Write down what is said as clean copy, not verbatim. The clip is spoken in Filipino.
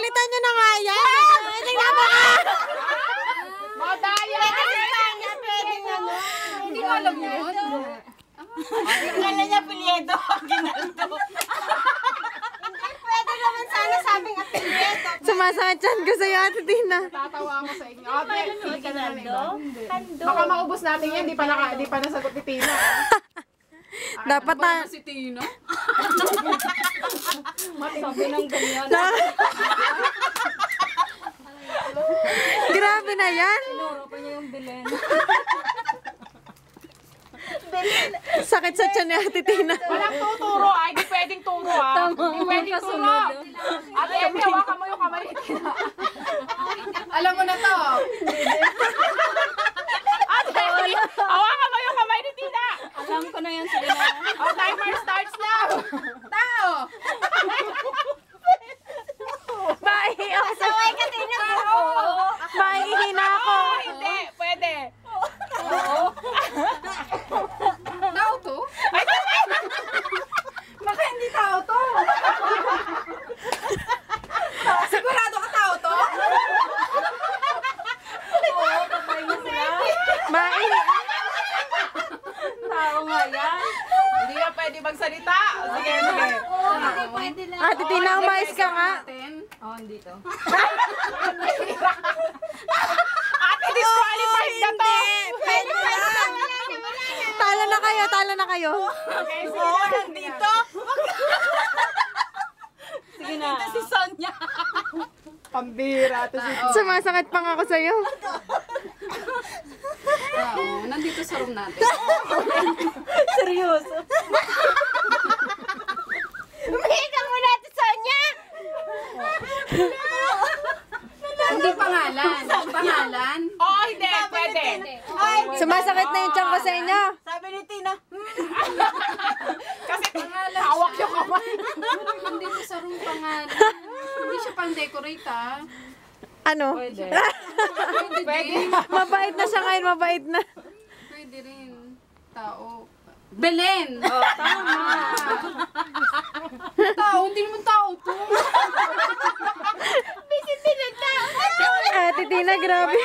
Palitan nyo na nga yan! Tingnan mo ka! Madaya! Hindi ko alam yun. Kala niya pilyedo. Ginaldo. Hindi, pwede naman sana sabing pilyedo. Sumasakit yan ko sa'yo, Ate Tina. Tatawa ako sa inyo. Ate, hindi ka namin ba? Hando. Baka maubos natin yan, di pa nasagot ni Tina. Dapat na... Si Tina? Sabi ng ganyan. Grabe na yan. Tinuro pa niya yung Belen. Sakit sa tiyan ni Ate Tina. Walang tuturo ay, di pwedeng turo ha. Di pwedeng turo. Ate, Emi, hawakan mo yung kamay ni Tina. Alam mo na to. Ate, Emi, hawakan mo yung kamay ni Tina. Alam ko na yan sila. Oh, timer starts now. Tao. Maiiyak sa... Saway ka din ako. Maihihina ako. Oh, hindi. Pwede. Tao to? Baka hindi tao to. Sigurado ka tao to? Oo, kapay na sila. Tao nga yan. Hindi ka pwede magsalita. Sige, sige. Hindi pwede lang. Ate Tina, umayos ka nga. Oo, dito. Ate, disqualified na to. Pwede lang. Talo na kayo, talo na kayo. Okay, sige. Dito. Sige na. Si Sonia. Pambira to si Sumasakit pa nga ako sa'yo. Tao. Nandito sa room natin. Seryoso. Umihi ka muna, Ate Sonia. Hindi pangalan. Pangalan. Oo, hindi. Pwede. Sumasakit na yung tiyan ko sa inyo. Sabi ni Tina. Kasi hawak yung kamay. Nandito sa room pangalan. Hindi siya pang decorate ha. Ano? Pwede Mabait na siya ngayon, mabait na. Pwede rin. Tao. Belen! Oh, tama. Tao, hindi naman tao to. Ate Tina, grabe.